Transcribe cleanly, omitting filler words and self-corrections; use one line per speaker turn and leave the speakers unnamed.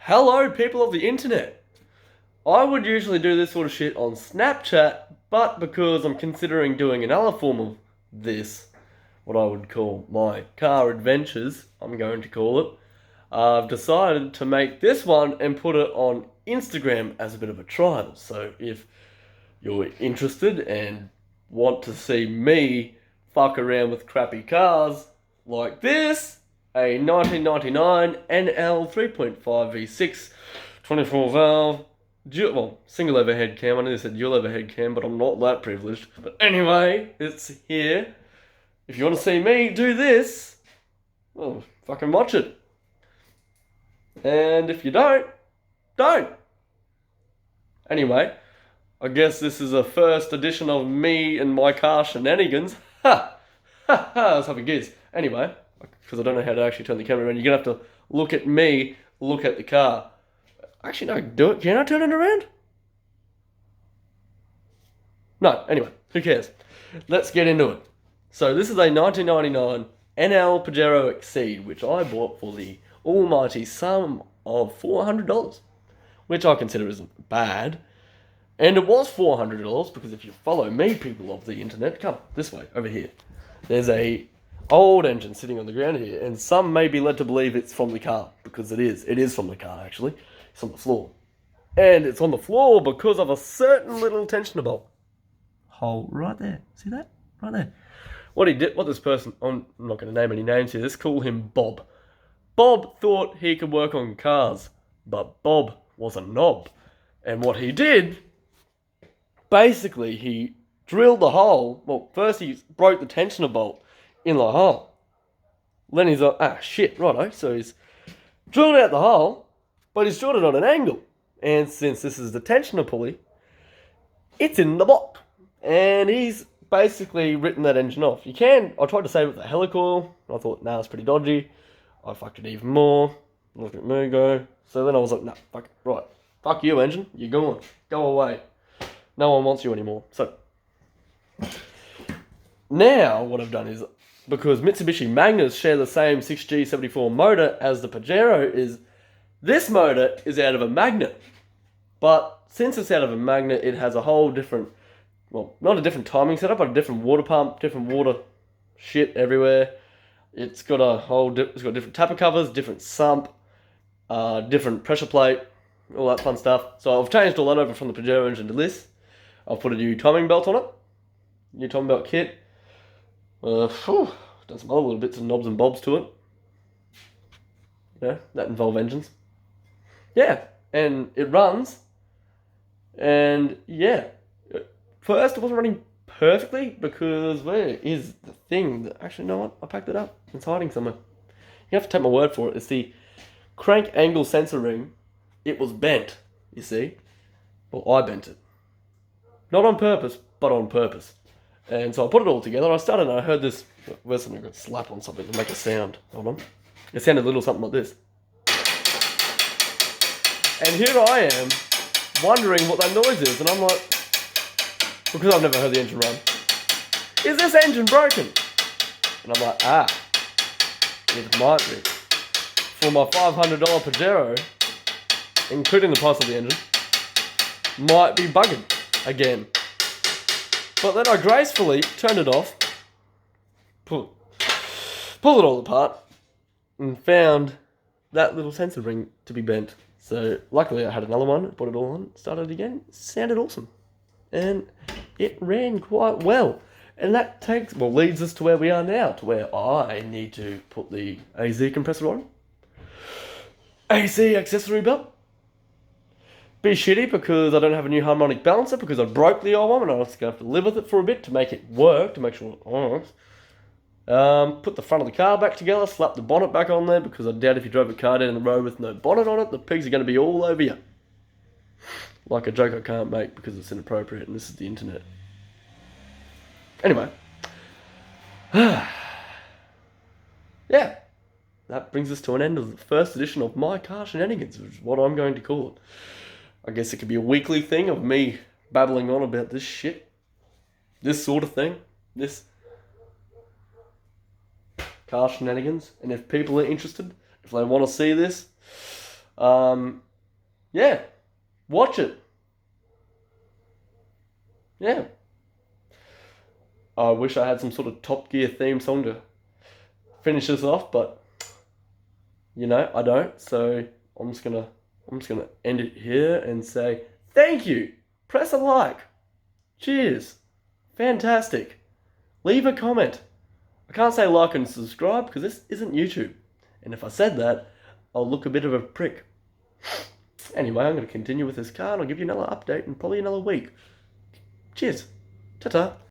Hello, people of the internet. I would usually do this sort of shit on Snapchat, but because I'm considering doing another form of this, what I would call my car adventures, I'm going to call it, I've decided to make this one and put it on Instagram as a bit of a trial. So if you're interested and want to see me fuck around with crappy cars like this, a 1999 NL 3.5 V6 24 valve single overhead cam. I know they said dual overhead cam, but I'm not that privileged. But anyway, it's here. If you want to see me do this, well, fucking watch it. And if you don't. Anyway, I guess this is a first edition of me and my car shenanigans. Ha! Ha ha! Let's have a guess. Anyway, because I don't know how to actually turn the camera around, you're gonna have to look at me, look at the car. Actually, no, do it. Can I turn it around? No, anyway, who cares? Let's get into it. So, this is a 1999 NL Pajero Exceed, which I bought for the almighty sum of $400, which I consider isn't bad. And it was $400 because if you follow me, people of the internet, come this way, over here. There's a old engine sitting on the ground here, and some may be led to believe it's from the car, because it is. It is from the car, actually. It's on the floor. And it's on the floor because of a certain little tensioner bolt hole right there. See that? Right there. What this person, I'm not going to name any names here, let's call him Bob. Bob thought he could work on cars, but Bob was a knob. And what he did, basically, he drilled the hole. Well, first he broke the tensioner bolt in the hole. Then he's like, shit, righto. So he's drilled out the hole, but he's drilled it on an angle. And since this is the tensioner pulley, it's in the block. And he's basically written that engine off. I tried to save it with a helicoil. I thought, nah, it's pretty dodgy. I fucked it even more. Look at me go. So then I was like, nah, fuck it. Right. Fuck you, engine. You're gone. Go away. No one wants you anymore. So, now what I've done is, because Mitsubishi Magnas share the same 6G74 motor as the Pajero is, this motor is out of a magnet. But since it's out of a magnet, it has a whole different, well, not a different timing setup, but a different water pump, different water shit everywhere. It's got different tapper covers, different sump, different pressure plate, all that fun stuff. So I've changed all that over from the Pajero engine to this. I've put a new timing belt on it, new timing belt kit. Done some other little bits and knobs and bobs to it. That involve engines. Yeah, and it runs. And yeah, first it wasn't running perfectly because where is the thing that actually, you know what? I packed it up. It's hiding somewhere. You have to take my word for it. It's the crank angle sensor ring. It was bent, you see. Well, I bent it. Not on purpose, but on purpose. And so I put it all together. I started and I heard this. Where's something going to slap on something to make a sound? Hold on. It sounded a little something like this. And here I am, wondering what that noise is. And I'm like, because I've never heard the engine run, is this engine broken? And I'm like, it might be. For my $500 Pajero, including the price of the engine, might be bugging again. But then I gracefully turned it off, pulled it all apart, and found that little sensor ring to be bent. So luckily I had another one, put it all on, started again, sounded awesome. And it ran quite well. And that leads us to where we are now, to where I need to put the AZ compressor on. AC accessory belt. Be shitty because I don't have a new harmonic balancer because I broke the old one and I was going to have to live with it for a bit to make it work, to make sure it works. Put the front of the car back together, slap the bonnet back on there because I doubt if you drove a car down the road with no bonnet on it, the pigs are going to be all over you. Like a joke I can't make because it's inappropriate and this is the internet. Anyway. Yeah. That brings us to an end of the first edition of My Car Shenanigans, which is what I'm going to call it. I guess it could be a weekly thing of me babbling on about this shit. This sort of thing. This car shenanigans. And if people are interested, if they want to see this, Yeah, watch it. Yeah. I wish I had some sort of Top Gear theme song to finish this off, but I don't. So I'm just gonna end it here and say thank you. Press a like. Cheers. Fantastic. Leave a comment. I can't say like and subscribe because this isn't YouTube. And if I said that, I'll look a bit of a prick. Anyway, I'm going to continue with this car and I'll give you another update in probably another week. Cheers. Ta-ta.